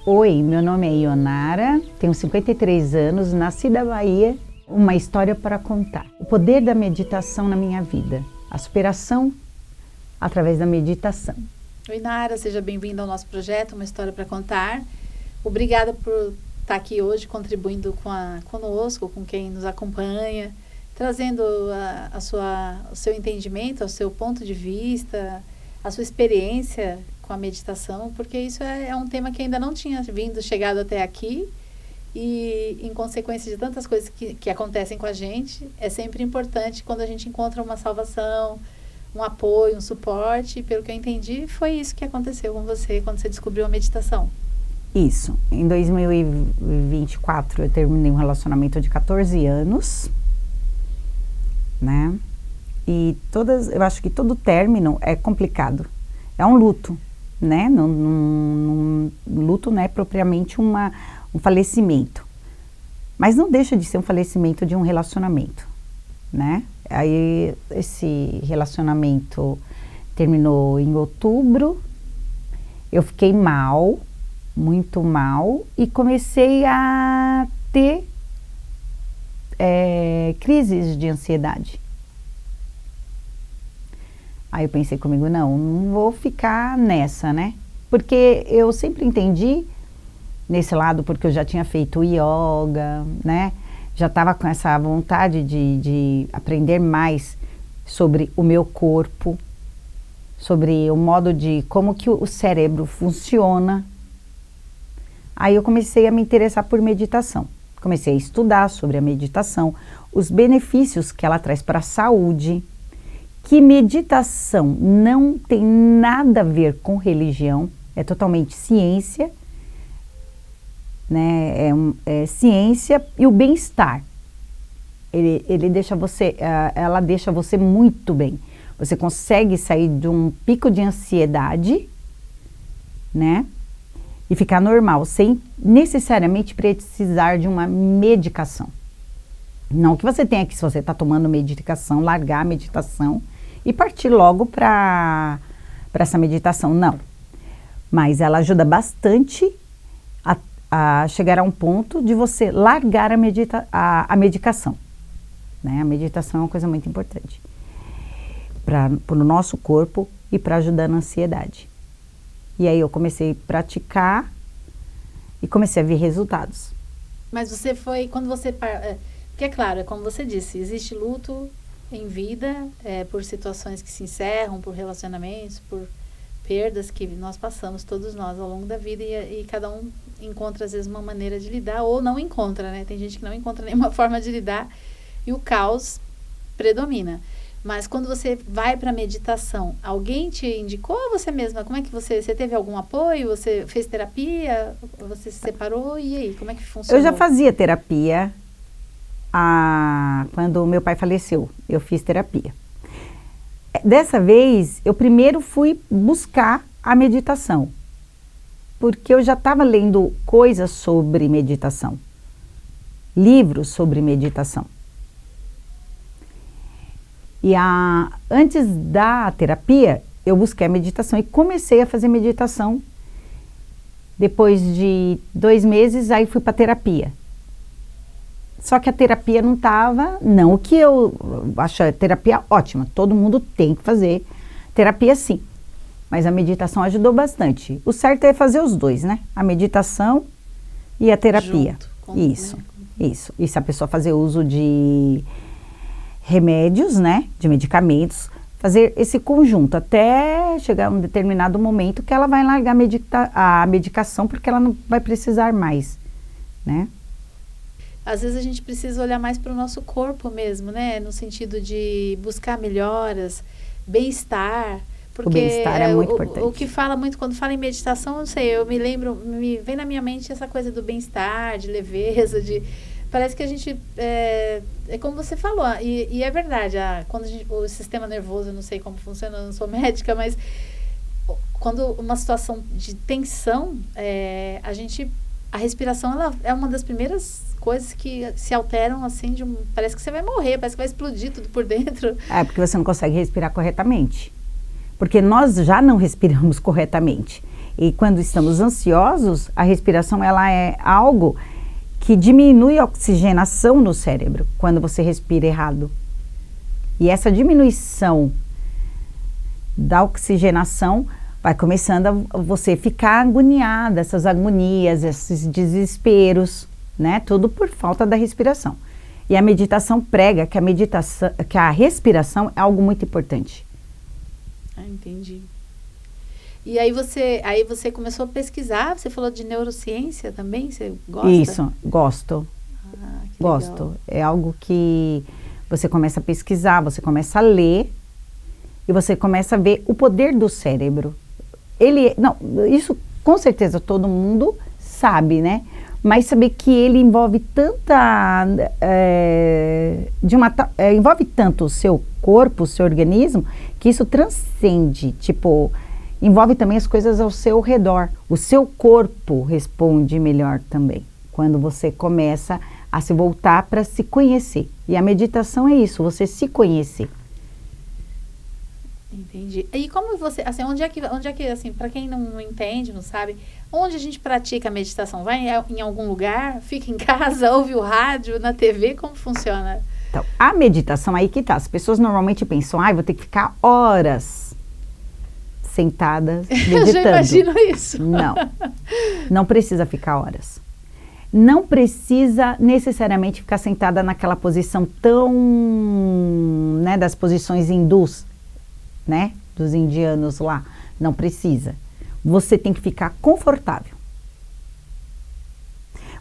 Oi, meu nome é Ionara, tenho 53 anos, nasci da Bahia. Uma história para contar. O poder da meditação na minha vida. A superação através da meditação. Oi, Nara, seja bem-vinda ao nosso projeto, Uma História para Contar. Obrigada por estar aqui hoje contribuindo conosco, com quem nos acompanha, trazendo o seu entendimento, o seu ponto de vista, a sua experiência com a meditação, porque isso é um tema que ainda não tinha chegado até aqui e, em consequência de tantas coisas que acontecem com a gente, é sempre importante quando a gente encontra uma salvação, um apoio, um suporte, e pelo que eu entendi, foi isso que aconteceu com você quando você descobriu a meditação. Isso. Em 2024 eu terminei um relacionamento de 14 anos, né? E eu acho que todo término é complicado. É um luto, né? Luto não é propriamente um falecimento. Mas não deixa de ser um falecimento de um relacionamento, né? Aí esse relacionamento terminou em outubro. Eu fiquei mal, muito mal, e comecei a ter crises de ansiedade. Aí eu pensei comigo, não vou ficar nessa, né? Porque eu sempre entendi nesse lado, porque eu já tinha feito yoga, né? Já estava com essa vontade de aprender mais sobre o meu corpo, sobre o modo de como que o cérebro funciona. Aí eu comecei a me interessar por meditação. Comecei a estudar sobre a meditação, os benefícios que ela traz para a saúde, que meditação não tem nada a ver com religião, é totalmente ciência, né? É ciência e o bem-estar. Ela deixa você muito bem. Você consegue sair de um pico de ansiedade, né? E ficar normal, sem necessariamente precisar de uma medicação. Não que você tenha que, se você está tomando medicação, largar a meditação e partir logo para essa meditação, não. Mas ela ajuda bastante a chegar a um ponto de você largar a medicação. Né? A meditação é uma coisa muito importante para o nosso corpo e para ajudar na ansiedade. E aí eu comecei a praticar e comecei a ver resultados. Mas você foi, quando você... Porque é claro, como você disse, existe luto em vida, por situações que se encerram, por relacionamentos, por perdas que nós passamos, todos nós, ao longo da vida, e cada um encontra, às vezes, uma maneira de lidar, ou não encontra, né? Tem gente que não encontra nenhuma forma de lidar, e o caos predomina. Mas quando você vai para a meditação, alguém te indicou ou você mesma? Como é que você teve algum apoio? Você fez terapia? Você se separou? E aí, como é que funcionou? Eu já fazia terapia. Quando meu pai faleceu, eu fiz terapia. Dessa vez, eu primeiro fui buscar a meditação, porque eu já estava lendo coisas sobre meditação, livros sobre meditação. E antes da terapia, eu busquei a meditação e comecei a fazer meditação. Depois de 2 meses, aí fui para a terapia. Só que a terapia não o que eu acho a terapia ótima, todo mundo tem que fazer terapia sim, mas a meditação ajudou bastante. O certo é fazer os dois, né? A meditação e a terapia. Isso. E se a pessoa fazer uso de remédios, né? De medicamentos, fazer esse conjunto até chegar a um determinado momento que ela vai largar a medicação porque ela não vai precisar mais, né? Às vezes a gente precisa olhar mais para o nosso corpo mesmo, né? No sentido de buscar melhoras, bem-estar. Porque o bem-estar é muito importante. O que fala muito, quando fala em meditação, não sei, me vem na minha mente essa coisa do bem-estar, de leveza, parece que a gente, é como você falou, e é verdade, quando o sistema nervoso, eu não sei como funciona, eu não sou médica, mas quando uma situação de tensão, a gente A respiração, ela é uma das primeiras coisas que se alteram, assim, parece que você vai morrer, parece que vai explodir tudo por dentro. Porque você não consegue respirar corretamente. Porque nós já não respiramos corretamente. E quando estamos ansiosos, a respiração, ela é algo que diminui a oxigenação no cérebro, quando você respira errado. E essa diminuição da oxigenação vai começando a você ficar agoniada, essas agonias, esses desesperos, né? Tudo por falta da respiração. E a meditação prega que a respiração é algo muito importante. Entendi. E aí você começou a pesquisar, você falou de neurociência também, você gosta? Isso, gosto. Gosto. Legal. É algo que você começa a pesquisar, você começa a ler e você começa a ver o poder do cérebro. Isso com certeza todo mundo sabe, né? Mas saber que ele envolve envolve tanto o seu corpo, o seu organismo, que isso transcende, tipo, envolve também as coisas ao seu redor. O seu corpo responde melhor também, quando você começa a se voltar para se conhecer. E a meditação é isso, você se conhecer. Entendi. E como você, assim, onde é que assim, para quem não entende, não sabe, onde a gente pratica a meditação? Vai em algum lugar? Fica em casa? Ouve o rádio, na TV? Como funciona? Então, a meditação, aí que tá. As pessoas normalmente pensam, vou ter que ficar horas sentadas meditando. Eu já imagino isso. Não precisa ficar horas. Não precisa necessariamente ficar sentada naquela posição tão, né, das posições hindus, né, dos indianos lá. Não precisa. Você tem que ficar confortável.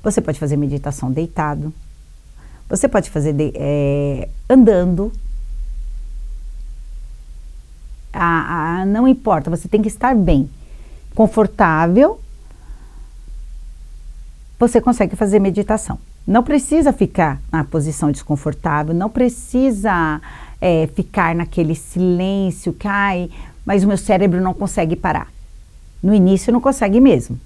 Você pode fazer meditação deitado. Você pode fazer andando. Não importa, você tem que estar bem, confortável. Você consegue fazer meditação. Não precisa ficar na posição desconfortável, não precisa ficar naquele silêncio que, mas o meu cérebro não consegue parar. No início não consegue mesmo,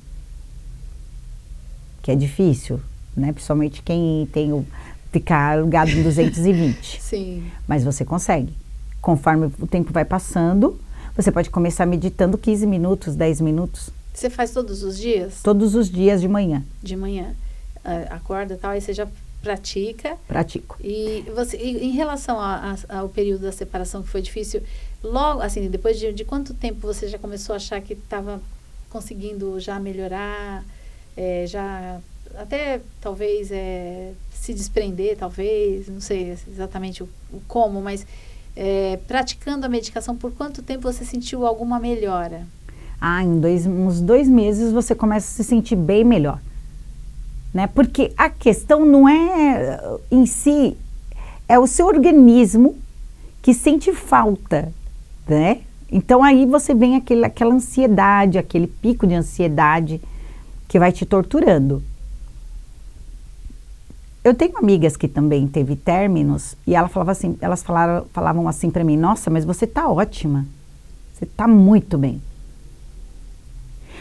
que é difícil, né? Principalmente quem tem ficar ligado em 220. Sim. Mas você consegue. Conforme o tempo vai passando, você pode começar meditando 15 minutos, 10 minutos. Você faz todos os dias? Todos os dias de manhã. De manhã. Acorda e tal, aí você já pratica? Pratico. E em relação ao período da separação que foi difícil, logo, assim, depois de quanto tempo você já começou a achar que estava conseguindo já melhorar, já até talvez se desprender, talvez, não sei exatamente o como, mas praticando a medicação, por quanto tempo você sentiu alguma melhora? Em uns 2 meses você começa a se sentir bem melhor, né? Porque a questão não é em si, é o seu organismo que sente falta, né? Então aí você vem aquela ansiedade, aquele pico de ansiedade que vai te torturando. Eu tenho amigas que também teve términos e elas falavam assim para mim: nossa, mas você tá ótima, você tá muito bem.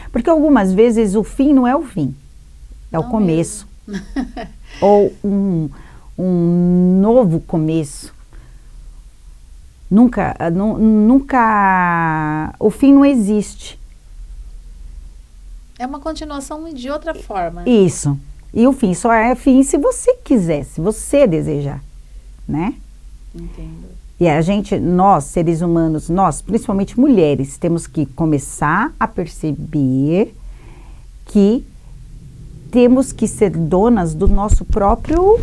Porque algumas vezes o fim não é o fim, é o começo. Ou um novo começo. Nunca, o fim não existe. É uma continuação de outra forma. Isso. E o fim só é fim se você quiser, se você desejar, né? Entendo. E nós, seres humanos, nós, principalmente mulheres, temos que começar a perceber que temos que ser donas do nosso próprio,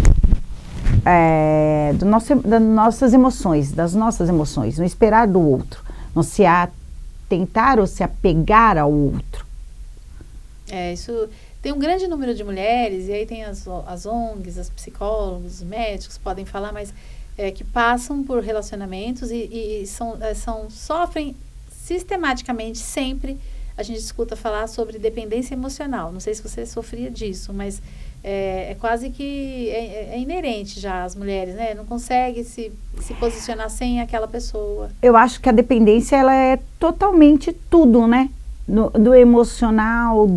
das nossas emoções, não esperar do outro, não se tentar ou se apegar ao outro. Isso tem um grande número de mulheres, e aí tem as ONGs, as psicólogos, os médicos podem falar, mas que passam por relacionamentos e sofrem sistematicamente, sempre. A gente escuta falar sobre dependência emocional. Não sei se você sofria disso, mas é quase que é inerente já às mulheres, né? Não consegue se posicionar sem aquela pessoa. Eu acho que a dependência, ela é totalmente tudo, né? Do emocional,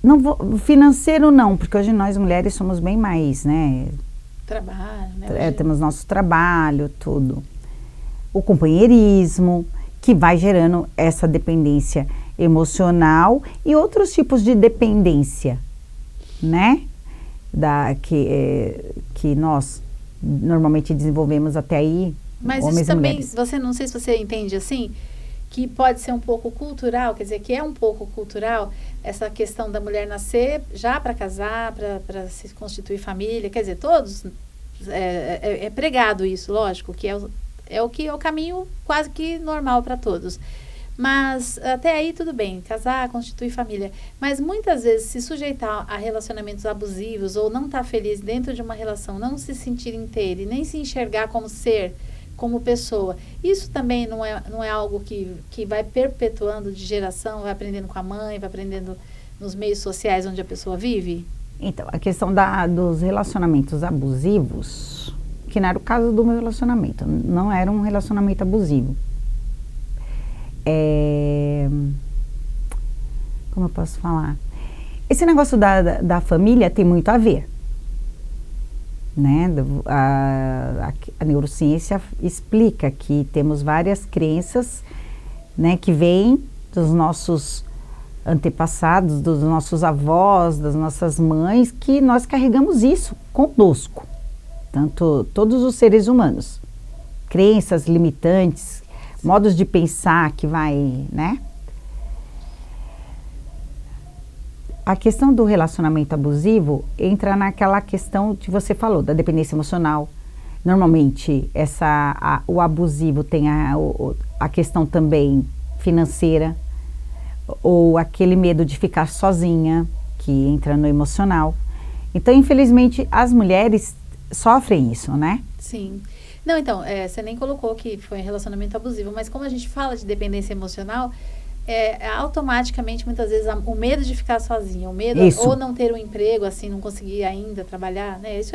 Não vou, financeiro não, porque hoje nós mulheres somos bem mais, né? Trabalho, né? Temos nosso trabalho, tudo. O companheirismo, que vai gerando essa dependência emocional e outros tipos de dependência, né? Que nós normalmente desenvolvemos até aí, mas homens isso também, e mulheres. não sei se você entende assim, que pode ser um pouco cultural, quer dizer, que é um pouco cultural, essa questão da mulher nascer já para casar, para se constituir família, quer dizer, todos, é pregado isso, lógico, que é o caminho quase que normal para todos. Mas até aí tudo bem, casar, constituir família. Mas muitas vezes se sujeitar a relacionamentos abusivos ou não estar feliz dentro de uma relação, não se sentir inteira e nem se enxergar como ser, como pessoa. Isso também não é algo que vai perpetuando de geração, vai aprendendo com a mãe, vai aprendendo nos meios sociais onde a pessoa vive? Então, a questão dos relacionamentos abusivos, que não era o caso do meu relacionamento, não era um relacionamento abusivo. Como eu posso falar? Esse negócio da família tem muito a ver, né? A neurociência explica que temos várias crenças, né, que vêm dos nossos antepassados, dos nossos avós, das nossas mães, que nós carregamos isso conosco, tanto todos os seres humanos. Crenças limitantes, modos de pensar que vai, né? A questão do relacionamento abusivo entra naquela questão que você falou, da dependência emocional. Normalmente, o abusivo tem a questão também financeira, ou aquele medo de ficar sozinha, que entra no emocional. Então, infelizmente, as mulheres sofrem isso, né? Sim. Não, então, você nem colocou que foi um relacionamento abusivo, mas como a gente fala de dependência emocional, automaticamente, muitas vezes, o medo de ficar sozinha, o medo ou não ter um emprego, assim, não conseguir ainda trabalhar, né? Isso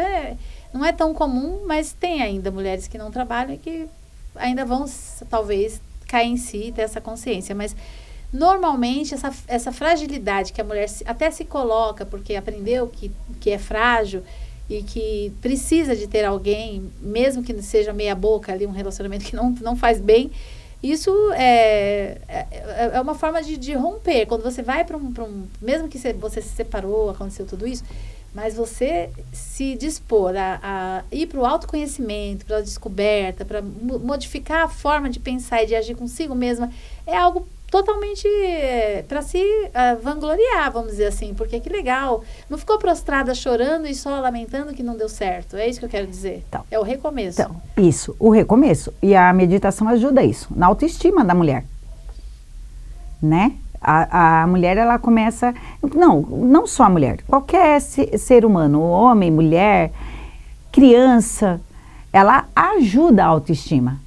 não é tão comum, mas tem ainda mulheres que não trabalham e que ainda vão, talvez, cair em si e ter essa consciência, mas normalmente essa fragilidade que a mulher até se coloca, porque aprendeu que é frágil e que precisa de ter alguém, mesmo que seja meia boca ali, um relacionamento que não faz bem, isso é uma forma de romper. Quando você vai para mesmo que você se separou, aconteceu tudo isso, mas você se dispor a ir para o autoconhecimento, para a descoberta, para modificar a forma de pensar e de agir consigo mesma, é algo totalmente para se vangloriar, vamos dizer assim, porque que legal, não ficou prostrada chorando e só lamentando que não deu certo, é isso que eu quero dizer, então, é o recomeço. Então, isso, o recomeço, e a meditação ajuda isso, na autoestima da mulher, né? A mulher, ela começa, não só a mulher, qualquer ser humano, homem, mulher, criança, ela ajuda a autoestima,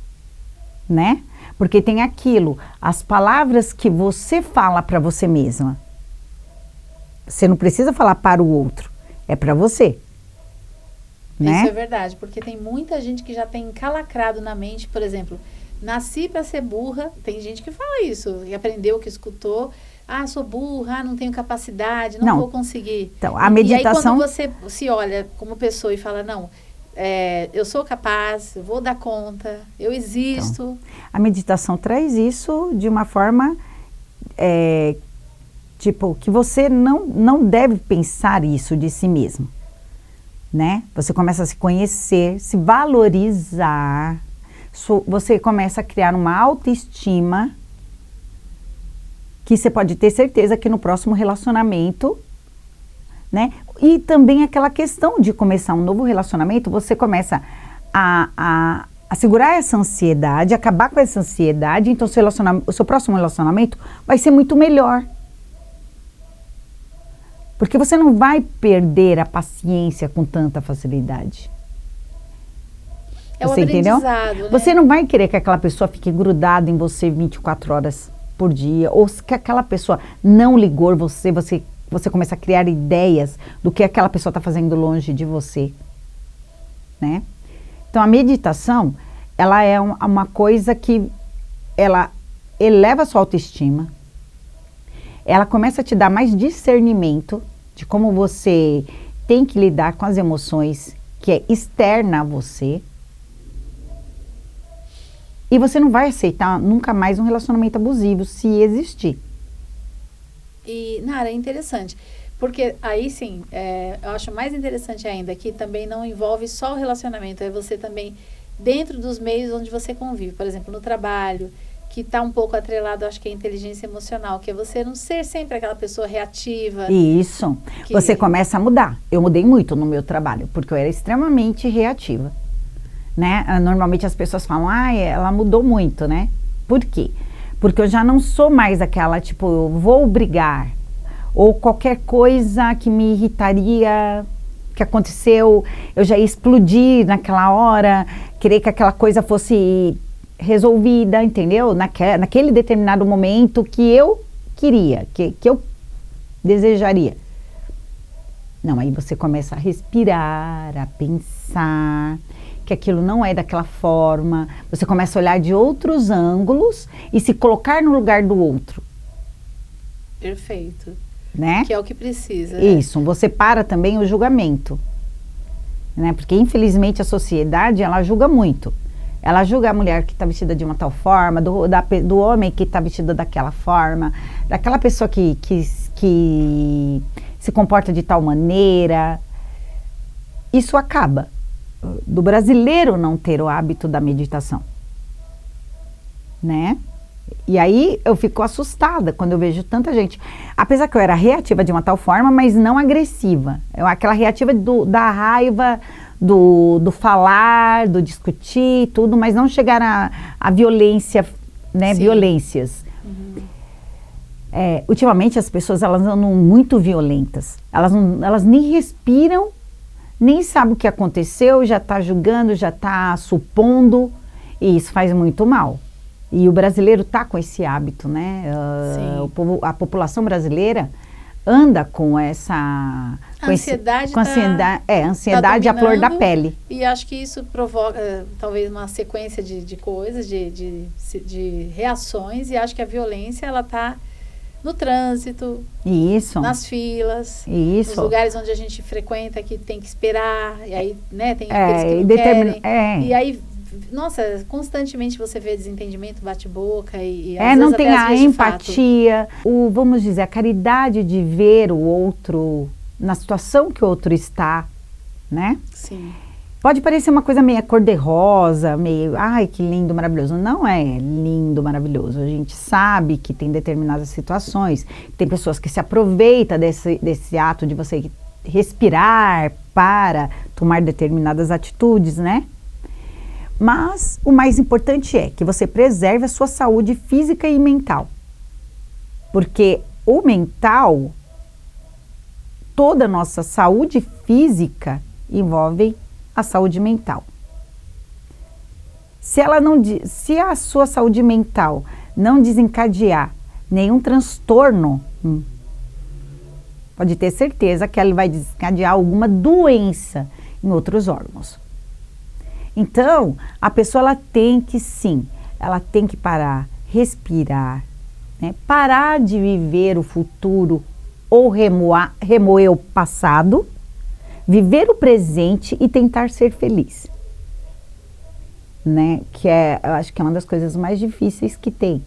né? Porque tem aquilo, as palavras que você fala para você mesma. Você não precisa falar para o outro, é para você. Né? Isso é verdade, porque tem muita gente que já tem encalacrado na mente, por exemplo, nasci para ser burra, tem gente que fala isso, e aprendeu, que escutou, sou burra, não tenho capacidade, não vou conseguir. Então, a meditação... E aí quando você se olha como pessoa e fala, não... eu sou capaz, eu vou dar conta, eu existo. Então, a meditação traz isso de uma forma, que você não deve pensar isso de si mesmo, né? Você começa a se conhecer, se valorizar, você começa a criar uma autoestima que você pode ter certeza que no próximo relacionamento, né? E também aquela questão de começar um novo relacionamento, você começa a segurar essa ansiedade, acabar com essa ansiedade, então o seu próximo relacionamento vai ser muito melhor. Porque você não vai perder a paciência com tanta facilidade. Você entendeu? Né? Você não vai querer que aquela pessoa fique grudada em você 24 horas por dia, ou que aquela pessoa não ligou você começa a criar ideias do que aquela pessoa está fazendo longe de você, né? Então, a meditação, ela é uma coisa que ela eleva a sua autoestima, ela começa a te dar mais discernimento de como você tem que lidar com as emoções que é externa a você. E você não vai aceitar nunca mais um relacionamento abusivo, se existir. E, Nara, é interessante, porque aí sim, eu acho mais interessante ainda que também não envolve só o relacionamento, é você também dentro dos meios onde você convive, por exemplo, no trabalho, que está um pouco atrelado, acho que é a inteligência emocional, que é você não ser sempre aquela pessoa reativa. Isso, você começa a mudar. Eu mudei muito no meu trabalho, porque eu era extremamente reativa. Né? Normalmente as pessoas falam, ela mudou muito, né? Por quê? Porque eu já não sou mais aquela, tipo, eu vou brigar, ou qualquer coisa que me irritaria, que aconteceu, eu já ia explodir naquela hora, querer que aquela coisa fosse resolvida, entendeu? Naquele determinado momento que eu queria, que eu desejaria. Não, aí você começa a respirar, a pensar que aquilo não é daquela forma, você começa a olhar de outros ângulos e se colocar no lugar do outro. Perfeito. Né? Que é o que precisa. Isso, você para também o julgamento. Né? Porque infelizmente a sociedade, ela julga muito. Ela julga a mulher que está vestida de uma tal forma, do homem que está vestido daquela forma, daquela pessoa que se comporta de tal maneira. Isso acaba do brasileiro não ter o hábito da meditação, né? E aí eu fico assustada quando eu vejo tanta gente, apesar que eu era reativa de uma tal forma, mas não agressiva, aquela reativa da raiva, do falar, do discutir, tudo, mas não chegar à violência, né? Sim. Violências. Uhum. Ultimamente as pessoas, elas andam muito violentas, elas nem respiram, nem sabe o que aconteceu, já está julgando, já está supondo, e isso faz muito mal. E o brasileiro está com esse hábito, né? A população brasileira anda com essa... A ansiedade ansiedade à flor da pele. E acho que isso provoca talvez uma sequência de coisas, de reações, e acho que a violência, ela está no trânsito, isso, nas filas, isso, nos lugares onde a gente frequenta, que tem que esperar, e aí, né, tem aqueles que não querem, e aí, nossa, constantemente você vê desentendimento, bate-boca, e às vezes não tem até a empatia, vamos dizer, a caridade de ver o outro na situação que o outro está, né? Sim. Pode parecer uma coisa meio cor-de-rosa, meio, ai, que lindo, maravilhoso. Não é lindo, maravilhoso. A gente sabe que tem determinadas situações, tem pessoas que se aproveitam desse ato de você respirar para tomar determinadas atitudes, né? Mas o mais importante é que você preserve a sua saúde física e mental. Porque o mental, toda a nossa saúde física envolve a saúde mental. Se a sua saúde mental não desencadear nenhum transtorno, pode ter certeza que ela vai desencadear alguma doença em outros órgãos. Então, a pessoa, ela tem que parar, respirar, né? Parar de viver o futuro ou remoer o passado, viver o presente e tentar ser feliz, né? Eu acho que é uma das coisas mais difíceis que tem,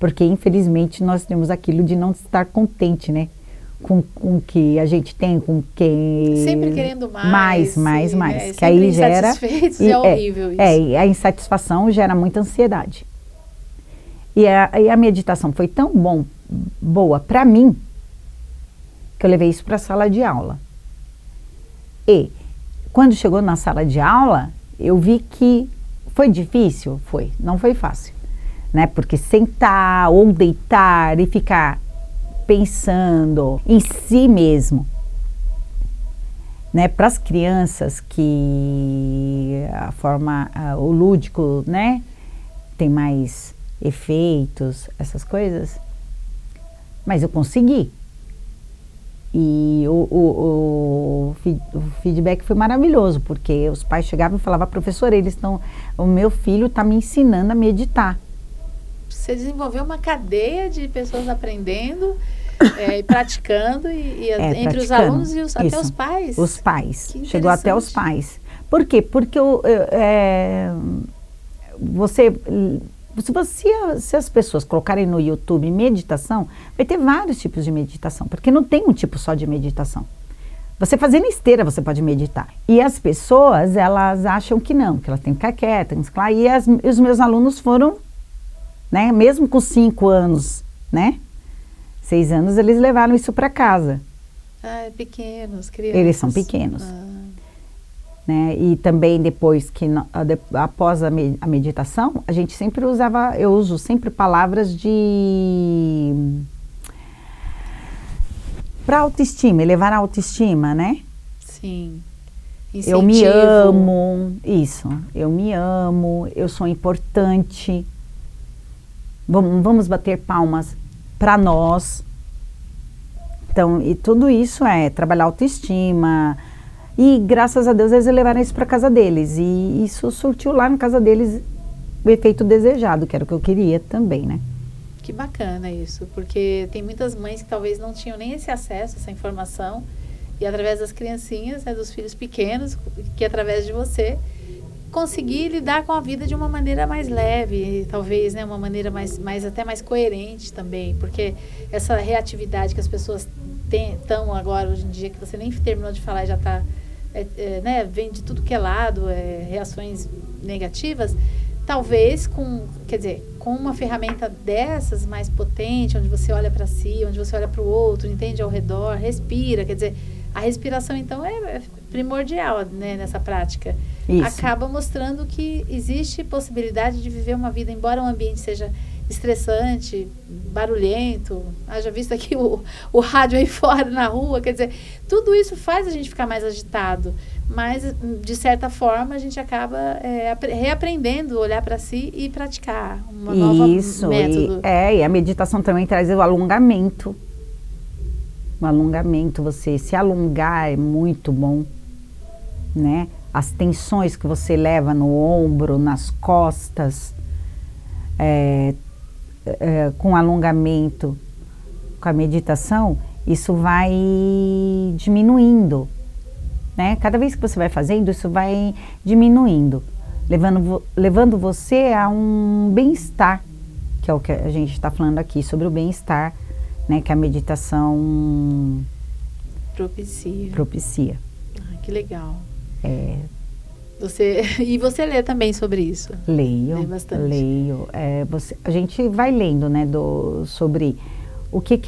porque infelizmente nós temos aquilo de não estar contente, né? Com o que a gente tem, com quem... Sempre querendo mais. Que aí gera... Insatisfeitos, é horrível isso. E a insatisfação gera muita ansiedade. E a meditação foi tão boa para mim, que eu levei isso para a sala de aula. E quando chegou na sala de aula, eu vi que foi difícil, não foi fácil, né? Porque sentar ou deitar e ficar pensando em si mesmo, né? Para as crianças que o lúdico, né? Tem mais efeitos, essas coisas, mas eu consegui. E o feedback foi maravilhoso, porque os pais chegavam e falavam, professora, o meu filho está me ensinando a meditar. você desenvolveu uma cadeia de pessoas aprendendo e praticando, entre os alunos e até os pais. Os pais. Chegou até os pais. Por quê? Porque se as pessoas colocarem no YouTube meditação, vai ter vários tipos de meditação, porque não tem um tipo só de meditação. Você fazendo esteira, você pode meditar. E as pessoas, elas acham que não, que elas têm que ficar quietas. E os meus alunos foram, né, mesmo com 5 anos, né, 6 anos, eles levaram isso para casa. Pequenos, crianças. Eles são pequenos. Né? E também depois que, após a meditação, a gente sempre eu uso sempre palavras para autoestima, elevar a autoestima, né? Sim. Incentivo. Eu me amo, eu me amo, eu sou importante. Vamos bater palmas para nós. Então, e tudo isso é trabalhar a autoestima. E graças a Deus eles levaram isso para casa deles. E isso surtiu lá na casa deles o efeito desejado, que era o que eu queria também, né? Que bacana isso, porque tem muitas mães que talvez não tinham nem esse acesso, essa informação. E através das criancinhas, né, dos filhos pequenos, que através de você, conseguir lidar com a vida de uma maneira mais leve, talvez, né, uma maneira até mais coerente também. Porque essa reatividade que as pessoas estão agora, hoje em dia, que você nem terminou de falar e já está... né, vem de tudo que é lado, reações negativas, talvez com uma ferramenta dessas mais potente, onde você olha para si, onde você olha para o outro, entende ao redor, respira, quer dizer, a respiração então é primordial, né, nessa prática. Isso. Acaba mostrando que existe possibilidade de viver uma vida, embora o ambiente seja estressante, barulhento, haja visto aqui o rádio aí fora na rua, quer dizer, tudo isso faz a gente ficar mais agitado, mas de certa forma a gente acaba reaprendendo a olhar para si e praticar uma nova método. E a meditação também traz o alongamento. O alongamento, você se alongar é muito bom, né? As tensões que você leva no ombro, nas costas, com alongamento, com a meditação, isso vai diminuindo, né? Cada vez que você vai fazendo, isso vai diminuindo, levando você a um bem-estar, que é o que a gente está falando aqui, sobre o bem-estar, né? Que a meditação propicia. Que legal. E você lê também sobre isso? Leio. Lê bastante. Leio. A gente vai lendo, né, sobre o que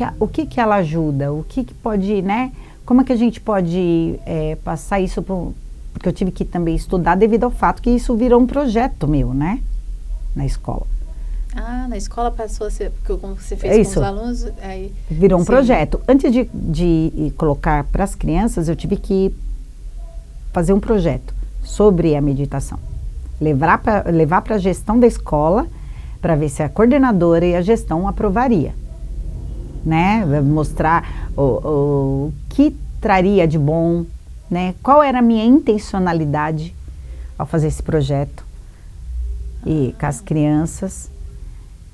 ela ajuda, o que pode, né, como é que a gente pode passar isso, porque eu tive que também estudar devido ao fato que isso virou um projeto meu, né, na escola. Na escola passou a ser, porque como você fez com os alunos, aí... Virou um projeto. Antes de colocar para as crianças, eu tive que fazer um projeto sobre a meditação. Levar para a gestão da escola, para ver se a coordenadora e a gestão aprovaria, né? Mostrar o que traria de bom, né? Qual era a minha intencionalidade ao fazer esse projeto e com as crianças.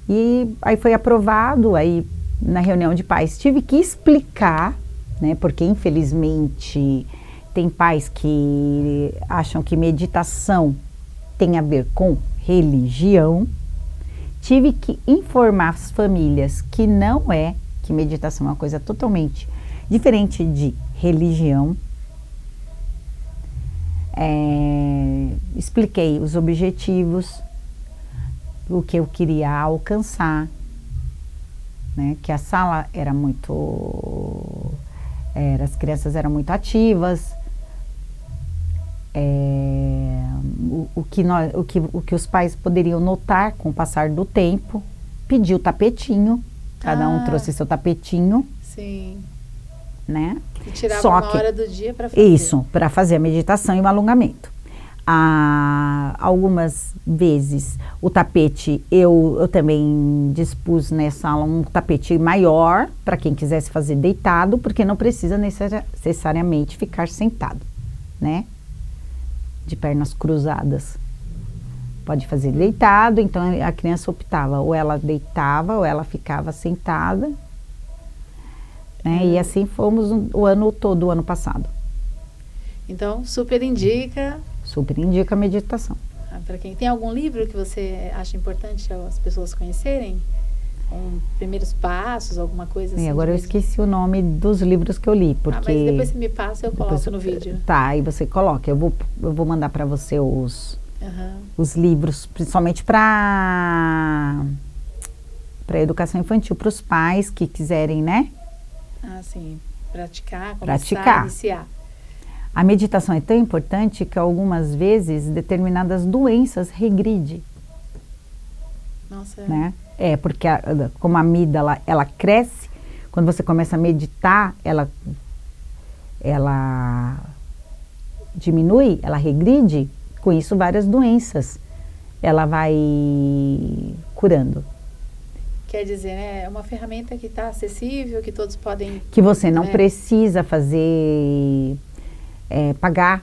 E aí foi aprovado, aí na reunião de pais tive que explicar, né? Porque infelizmente tem pais que acham que meditação tem a ver com religião. Tive que informar as famílias que não que meditação é uma coisa totalmente diferente de religião. Expliquei os objetivos, o que eu queria alcançar, né? Que a sala era as crianças eram muito ativas, o que os pais poderiam notar com o passar do tempo, pedir o tapetinho, cada um trouxe seu tapetinho. Sim. Né? E tirava uma hora do dia para fazer. Isso, para fazer a meditação e o alongamento. Algumas vezes o tapete, eu também dispus nessa aula um tapete maior para quem quisesse fazer deitado, porque não precisa necessariamente ficar sentado, né? De pernas cruzadas. Pode fazer deitado, então a criança optava, ou ela deitava, ou ela ficava sentada, né? E assim fomos o ano todo, o ano passado. Então, super indica. Super indica a meditação. Para quem tem algum livro que você acha importante as pessoas conhecerem? Primeiros passos, alguma coisa assim? Agora eu esqueci o nome dos livros que eu li, porque... mas depois você me passa, eu coloco no vídeo. Tá, aí você coloca. Eu vou mandar para você os livros, principalmente para educação infantil, para os pais que quiserem, né? Ah, sim. Praticar, iniciar. A meditação é tão importante que algumas vezes determinadas doenças regridem. Nossa. Né? Porque como a amígdala, ela cresce, quando você começa a meditar, ela diminui, ela regride, com isso várias doenças ela vai curando. Quer dizer, é uma ferramenta que está acessível, que todos podem... Que você não precisa pagar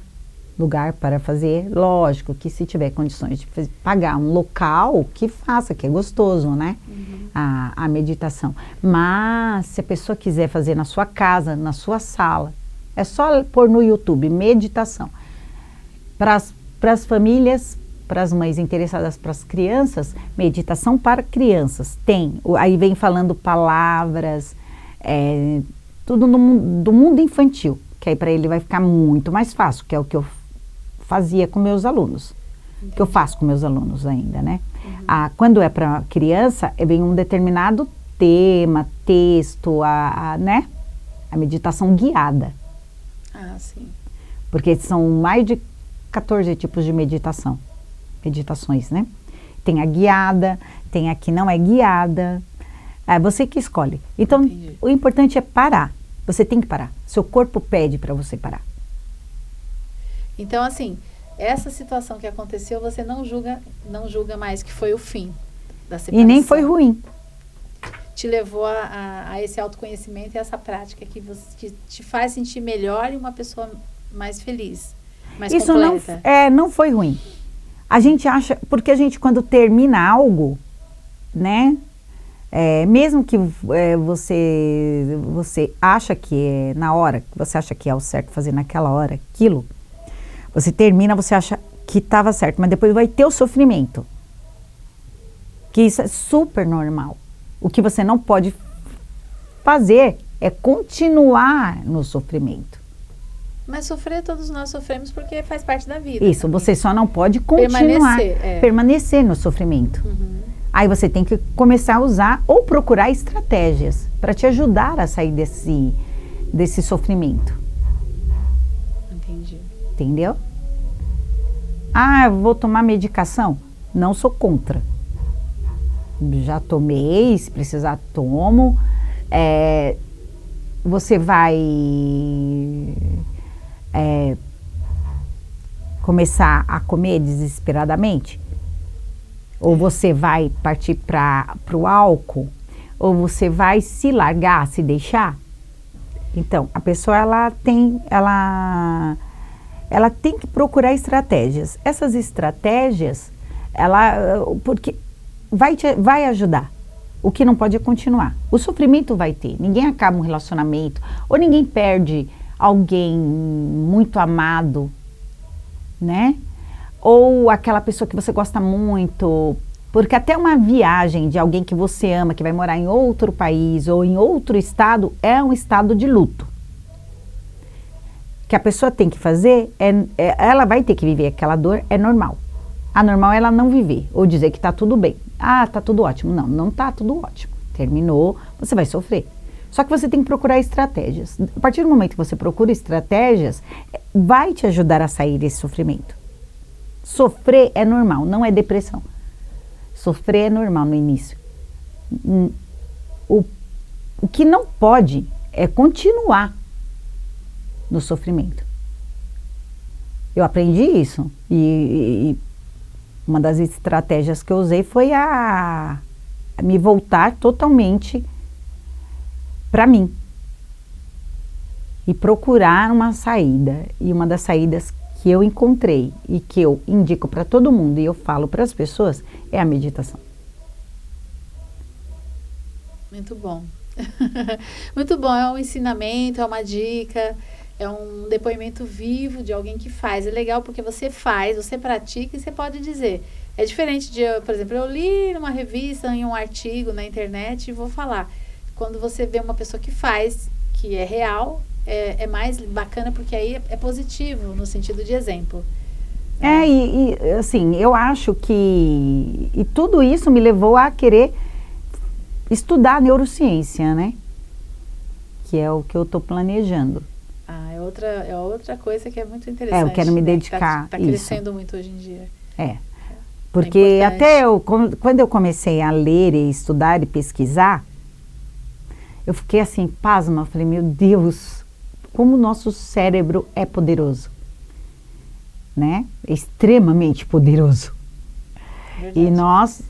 lugar para fazer. Lógico que se tiver condições de pagar um local, que faça, que é gostoso, né? Uhum. A meditação. Mas se a pessoa quiser fazer na sua casa, na sua sala, é só pôr no YouTube, meditação. Para as famílias, para as mães interessadas, para as crianças, meditação para crianças. Aí vem falando palavras, tudo do mundo infantil, que aí para ele vai ficar muito mais fácil, que é o que eu fazia com meus alunos. Entendi. Que eu faço com meus alunos ainda, né? Uhum. Quando é para criança, vem um determinado tema, texto, né? A meditação guiada. Ah, sim. Porque são mais de 14 tipos de meditações, né? Tem a guiada, tem a que não é guiada. É você que escolhe. Então, entendi. O importante é parar. Você tem que parar. Seu corpo pede para você parar. Então, assim, essa situação que aconteceu, você não julga mais que foi o fim da separação. E nem foi ruim. Te levou a esse autoconhecimento e essa prática que te faz sentir melhor e uma pessoa mais feliz, mais isso completa. Não foi ruim. A gente acha, porque a gente quando termina algo, né? Mesmo que você acha que é na hora, você acha que é o certo fazer naquela hora, aquilo, você termina, você acha que estava certo, mas depois vai ter o sofrimento. Que isso é super normal. O que você não pode fazer é continuar no sofrimento. Mas sofrer, todos nós sofremos porque faz parte da vida. Isso, também. Você só não pode continuar, permanecer no sofrimento. Uhum. Aí você tem que começar a usar ou procurar estratégias para te ajudar a sair desse sofrimento. Entendi. Entendeu? Vou tomar medicação? Não sou contra. Já tomei, se precisar tomo. Você vai começar a comer desesperadamente? Ou você vai partir para o álcool? Ou você vai se largar, se deixar? Então, a pessoa ela tem que procurar estratégias. Essas estratégias, porque vai ajudar. O que não pode é continuar. O sofrimento vai ter. Ninguém acaba um relacionamento, ou ninguém perde alguém muito amado, né? Ou aquela pessoa que você gosta muito, porque até uma viagem de alguém que você ama, que vai morar em outro país ou em outro estado, é um estado de luto. Que a pessoa tem que fazer, ela vai ter que viver aquela dor, é normal. Anormal é ela não viver, ou dizer que está tudo bem. Tá tudo ótimo. Não, não está tudo ótimo. Terminou, você vai sofrer. Só que você tem que procurar estratégias. A partir do momento que você procura estratégias, vai te ajudar a sair desse sofrimento. Sofrer é normal, não é depressão. Sofrer é normal no início. O que não pode é continuar no sofrimento. Eu aprendi isso e uma das estratégias que eu usei foi a me voltar totalmente para mim e procurar uma saída. E uma das saídas que eu encontrei e que eu indico para todo mundo e eu falo para as pessoas é a meditação. Muito bom. Muito bom, é um ensinamento, é uma dica, é um depoimento vivo de alguém que faz. É legal porque você faz, você pratica e você pode dizer. É diferente de, por exemplo, eu li numa revista, em um artigo na internet e vou falar. Quando você vê uma pessoa que faz, que é real, é mais bacana porque aí é positivo no sentido de exemplo. E assim, eu acho que e tudo isso me levou a querer estudar neurociência, né? Que é o que eu estou planejando. É outra coisa que é muito interessante. Eu quero me dedicar Tá crescendo muito hoje em dia. Porque até quando eu comecei a ler e estudar e pesquisar, eu fiquei assim, pasma, falei, meu Deus, como o nosso cérebro é poderoso, né? É extremamente poderoso. Verdade. E nós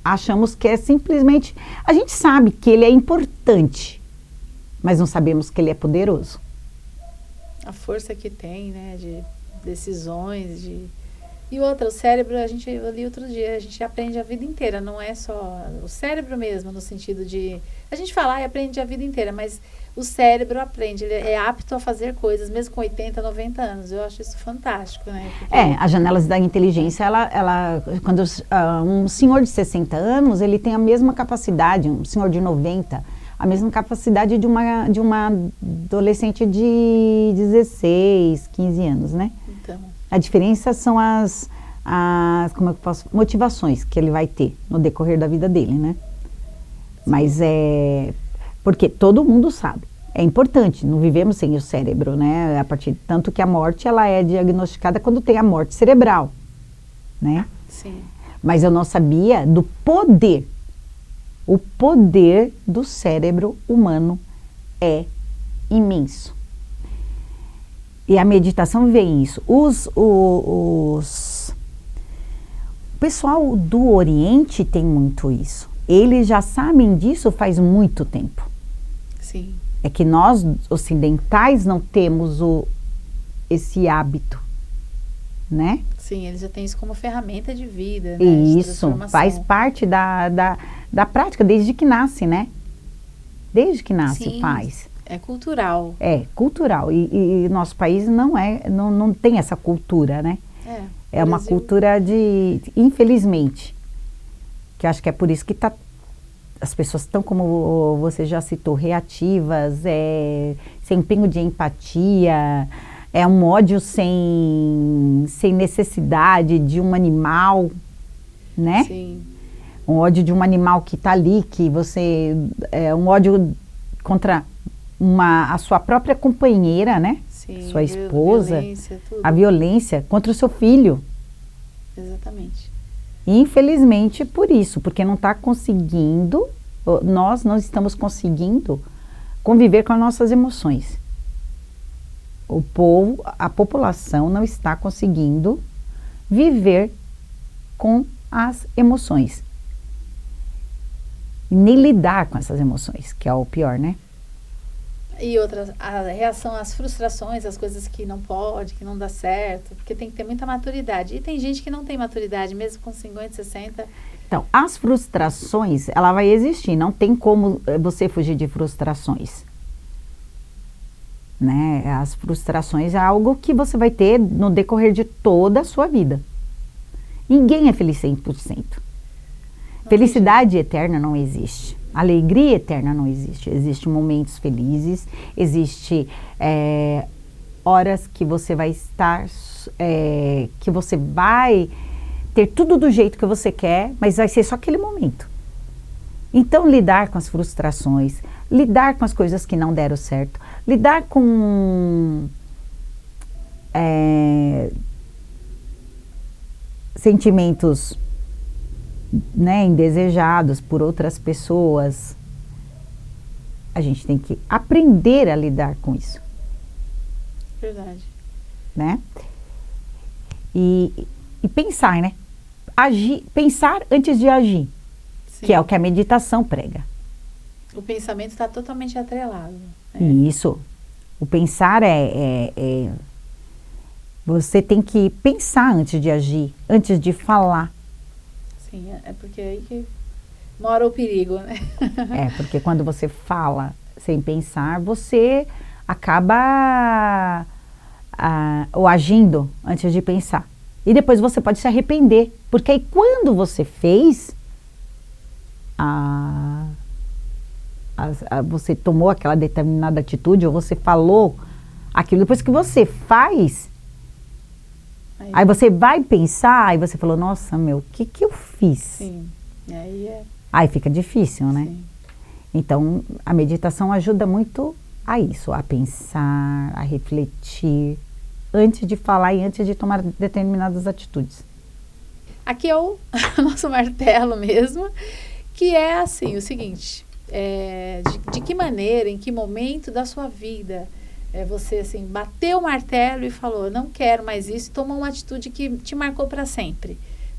achamos que é simplesmente, a gente sabe que ele é importante, mas não sabemos que ele é poderoso. A força que tem, né, de decisões, E outra, o cérebro, eu li outro dia, a gente aprende a vida inteira, não é só o cérebro mesmo, no sentido de... A gente fala e aprende a vida inteira, mas o cérebro aprende, ele é apto a fazer coisas, mesmo com 80, 90 anos. Eu acho isso fantástico, né? Porque... As janelas da inteligência, quando um senhor de 60 anos, ele tem a mesma capacidade, um senhor de 90, a mesma capacidade de uma adolescente de 16, 15 anos, né? Então... A diferença são como eu posso, motivações que ele vai ter no decorrer da vida dele, né? Sim. Mas porque todo mundo sabe, é importante, não vivemos sem o cérebro, né? Tanto que a morte, ela é diagnosticada quando tem a morte cerebral, né? Sim. Mas eu não sabia do poder. O poder do cérebro humano é imenso. E a meditação vê isso. O pessoal do Oriente tem muito isso. Eles já sabem disso faz muito tempo. Sim. É que nós, ocidentais, não temos esse hábito, né? Sim, eles já têm isso como ferramenta de vida, né? Isso, faz parte da prática desde que nasce, né? Desde que nasce. Sim. Faz. É cultural. É cultural. E nosso país não tem essa cultura, né? É uma cultura infelizmente, que eu acho que é por isso que as pessoas estão, como você já citou, reativas, sem pingo de empatia, é um ódio sem necessidade de um animal, né? Sim. Um ódio de um animal que está ali, um ódio contra a sua própria companheira, né? Sim, sua esposa, violência, tudo. A violência contra o seu filho. Exatamente. E, infelizmente, por isso, porque não está conseguindo, nós não estamos conseguindo conviver com as nossas emoções. O povo, a população não está conseguindo viver com as emoções. E nem lidar com essas emoções, que é o pior, né? E outras, a reação às frustrações, às coisas que não pode, que não dá certo, porque tem que ter muita maturidade. E tem gente que não tem maturidade, mesmo com 50, 60. Então, as frustrações, ela vai existir, não tem como você fugir de frustrações. Né? As frustrações é algo que você vai ter no decorrer de toda a sua vida. Ninguém é feliz 100%. Felicidade eterna não existe. Alegria eterna não existe. Existem momentos felizes, existe horas que você vai estar, que você vai ter tudo do jeito que você quer, mas vai ser só aquele momento. Então, lidar com as frustrações, lidar com as coisas que não deram certo, lidar com sentimentos, né, indesejados por outras pessoas, a gente tem que aprender a lidar com isso. Verdade. Né? E pensar, né? Pensar antes de agir, sim, que é o que a meditação prega. O pensamento está totalmente atrelado. Isso. O pensar Você tem que pensar antes de agir, antes de falar. Sim, é porque aí que mora o perigo, né? Porque quando você fala sem pensar, você acaba ou agindo antes de pensar. E depois você pode se arrepender, porque aí quando você fez, você tomou aquela determinada atitude, ou você falou aquilo, depois que você faz, aí você vai pensar, e você falou, nossa, meu, o que eu fiz? Sim, aí fica difícil, né? Sim. Então, a meditação ajuda muito a isso, a pensar, a refletir, antes de falar e antes de tomar determinadas atitudes. Aqui é o nosso martelo mesmo, que é assim, o seguinte, de que maneira, em que momento da sua vida você assim, bateu o martelo e falou, não quero mais isso, tomou uma atitude que te marcou para sempre.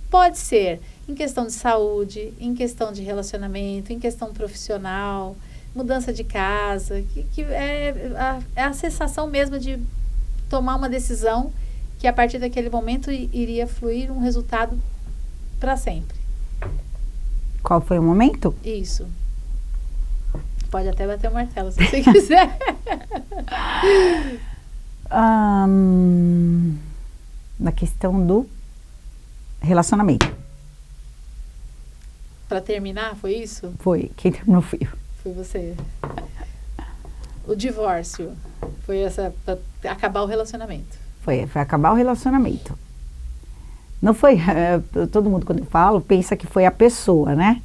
Pode ser em questão de saúde, em questão de relacionamento, em questão profissional, mudança de casa, que é a sensação mesmo de tomar uma decisão que a partir daquele momento iria fluir um resultado para sempre. Qual foi o momento? Isso. Pode até bater o martelo, se você quiser. Na questão do relacionamento. Para terminar, foi isso? Foi. Quem terminou fui eu. Foi você. O divórcio. Foi essa, para acabar o relacionamento. Foi acabar o relacionamento. Não foi, todo mundo quando eu falo, pensa que foi a pessoa, né?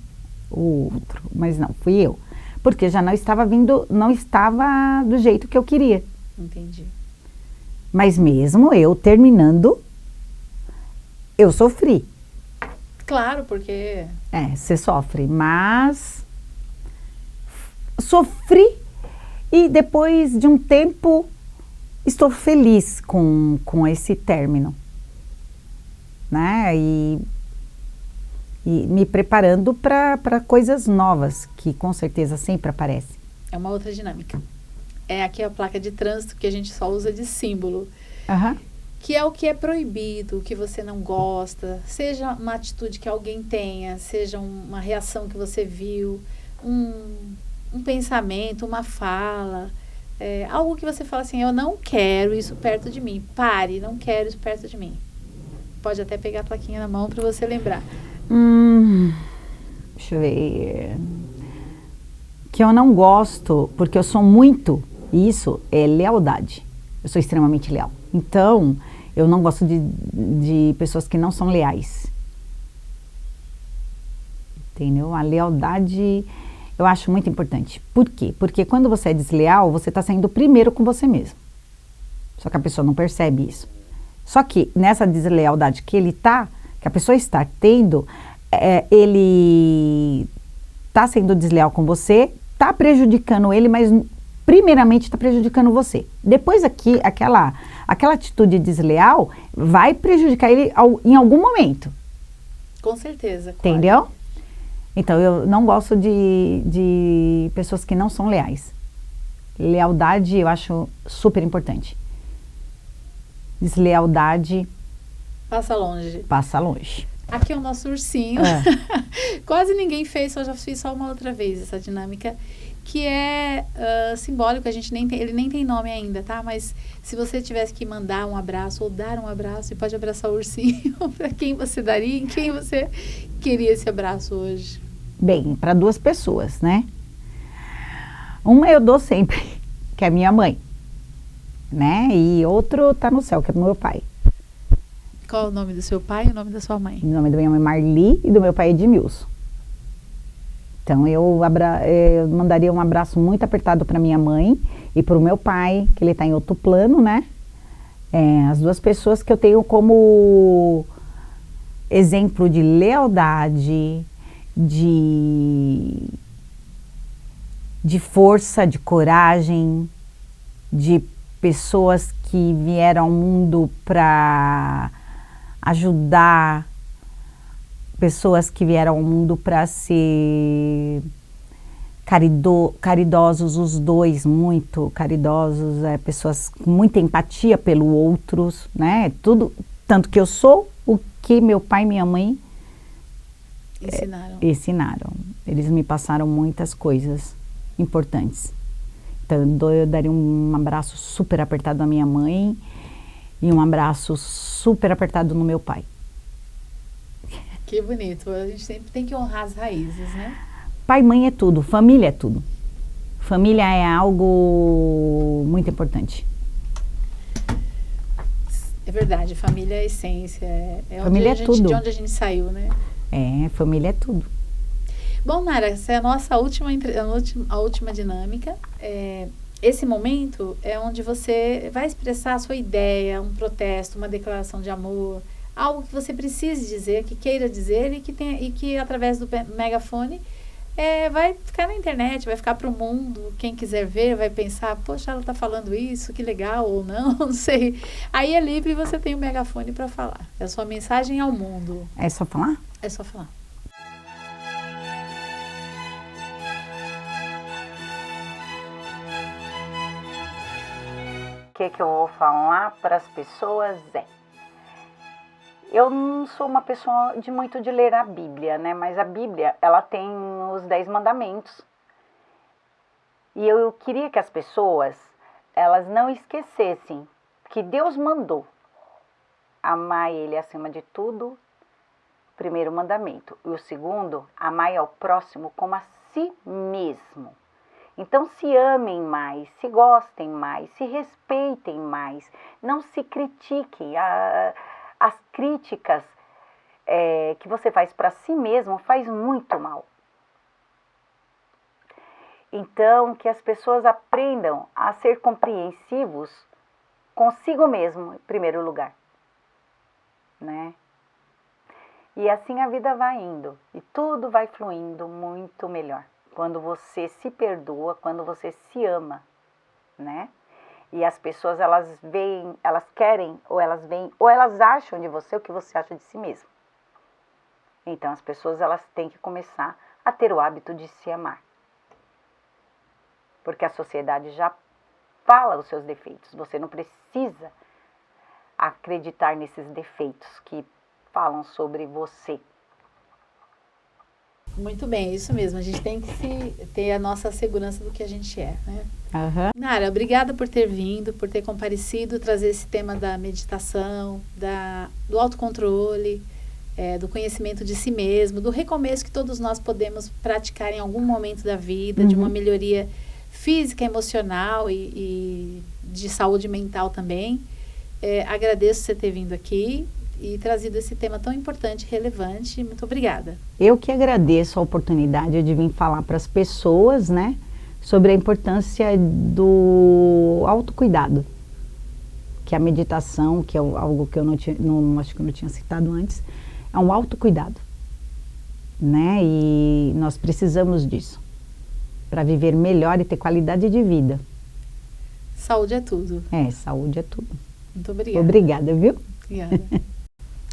O outro, mas não, fui eu. Porque já não estava do jeito que eu queria. Entendi. Mas mesmo eu terminando, eu sofri. Claro, porque... você sofre, mas sofri e depois de um tempo estou feliz com esse término, né? E me preparando para coisas novas, que com certeza sempre aparecem. É uma outra dinâmica. Aqui a placa de trânsito que a gente só usa de símbolo. Uhum. Que é o que é proibido, o que você não gosta, seja uma atitude que alguém tenha, seja uma reação que você viu, um pensamento, uma fala, algo que você fala assim, eu não quero isso perto de mim, pare, não quero isso perto de mim. Pode até pegar a plaquinha na mão para você lembrar. Deixa eu ver. Que eu não gosto, porque eu sou muito, isso é lealdade. Eu sou extremamente leal. Então, eu não gosto de pessoas que não são leais. Entendeu? A lealdade eu acho muito importante. Por quê? Porque quando você é desleal, você está saindo primeiro com você mesmo. Só que a pessoa não percebe isso. Só que nessa deslealdade que que a pessoa está tendo, ele está sendo desleal com você, está prejudicando ele, mas primeiramente está prejudicando você. Depois aquela atitude desleal vai prejudicar ele em algum momento. Com certeza. Entendeu? Claro. Então, eu não gosto de pessoas que não são leais. Lealdade eu acho super importante. Deslealdade... Passa longe. Passa longe. Aqui é o nosso ursinho. Quase ninguém fez, eu já fiz só uma outra vez essa dinâmica, que é simbólico, ele nem tem nome ainda, tá? Mas se você tivesse que mandar um abraço ou dar um abraço, você pode abraçar o ursinho, para quem você daria, em quem você queria esse abraço hoje? Bem, para 2 pessoas, né? Uma eu dou sempre, que é a minha mãe, né? E outro tá no céu, que é do meu pai. Qual é o nome do seu pai e o nome da sua mãe? O nome da minha mãe é Marli e do meu pai é Edmilson. Então, eu mandaria um abraço muito apertado para minha mãe e para o meu pai, que ele está em outro plano, né? As 2 pessoas que eu tenho como exemplo de lealdade, de força, de coragem, de pessoas que vieram ao mundo para ajudar, pessoas que vieram ao mundo para ser caridosos, os dois, muito caridosos, pessoas com muita empatia pelo outros, né? Tudo, tanto que eu sou o que meu pai e minha mãe ensinaram. Eles me passaram muitas coisas importantes. Então, eu daria um abraço super apertado à minha mãe e um abraço super apertado no meu pai. Que bonito. A gente sempre tem que honrar as raízes, né? Pai e mãe é tudo, família é tudo. Família é algo muito importante. É verdade, família é a essência. Família é tudo. De onde a gente saiu, né? Família é tudo. Bom, Nara, essa é a nossa última dinâmica. Esse momento é onde você vai expressar a sua ideia, um protesto, uma declaração de amor, algo que você precise dizer, que queira dizer e que através do megafone vai ficar na internet, vai ficar para o mundo. Quem quiser ver vai pensar, poxa, ela está falando isso, que legal, ou não, não sei. Aí é livre e você tem o megafone para falar. É a sua mensagem ao mundo. É só falar? É só falar. O que eu vou falar para as pessoas eu não sou uma pessoa muito de ler a Bíblia, né? Mas a Bíblia, ela tem os 10 mandamentos. E eu queria que as pessoas, elas não esquecessem que Deus mandou amar Ele acima de tudo, primeiro mandamento. E o segundo, amar ao próximo como a si mesmo. Então se amem mais, se gostem mais, se respeitem mais, não se critiquem. As críticas que você faz para si mesmo faz muito mal. Então, que as pessoas aprendam a ser compreensivos consigo mesmo, em primeiro lugar, né? E assim a vida vai indo e tudo vai fluindo muito melhor. Quando você se perdoa, quando você se ama, né? E as pessoas, elas veem, elas querem, ou elas veem, ou elas acham de você o que você acha de si mesmo. Então, as pessoas, elas têm que começar a ter o hábito de se amar. Porque a sociedade já fala os seus defeitos. Você não precisa acreditar nesses defeitos que falam sobre você. Muito bem, isso mesmo. A gente tem que ter a nossa segurança do que a gente é, né? Uhum. Nara, obrigada por ter vindo, por ter comparecido, trazer esse tema da meditação, do autocontrole, do conhecimento de si mesmo, do recomeço que todos nós podemos praticar em algum momento da vida, de uma melhoria física, emocional e de saúde mental também. Agradeço você ter vindo aqui e trazido esse tema tão importante e relevante. Muito obrigada. Eu que agradeço a oportunidade de vir falar para as pessoas, né, sobre a importância do autocuidado, que a meditação, que é algo que eu acho que eu não tinha citado antes, é um autocuidado, né, e nós precisamos disso para viver melhor e ter qualidade de vida. Saúde é tudo. Saúde é tudo. Muito obrigada. Obrigada, viu? Obrigada.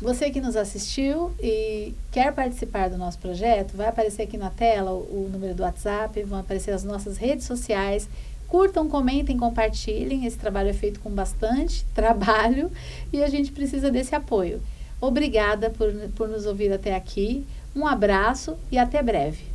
Você que nos assistiu e quer participar do nosso projeto, vai aparecer aqui na tela o número do WhatsApp, vão aparecer as nossas redes sociais. Curtam, comentem, compartilhem. Esse trabalho é feito com bastante trabalho e a gente precisa desse apoio. Obrigada por nos ouvir até aqui. Um abraço e até breve.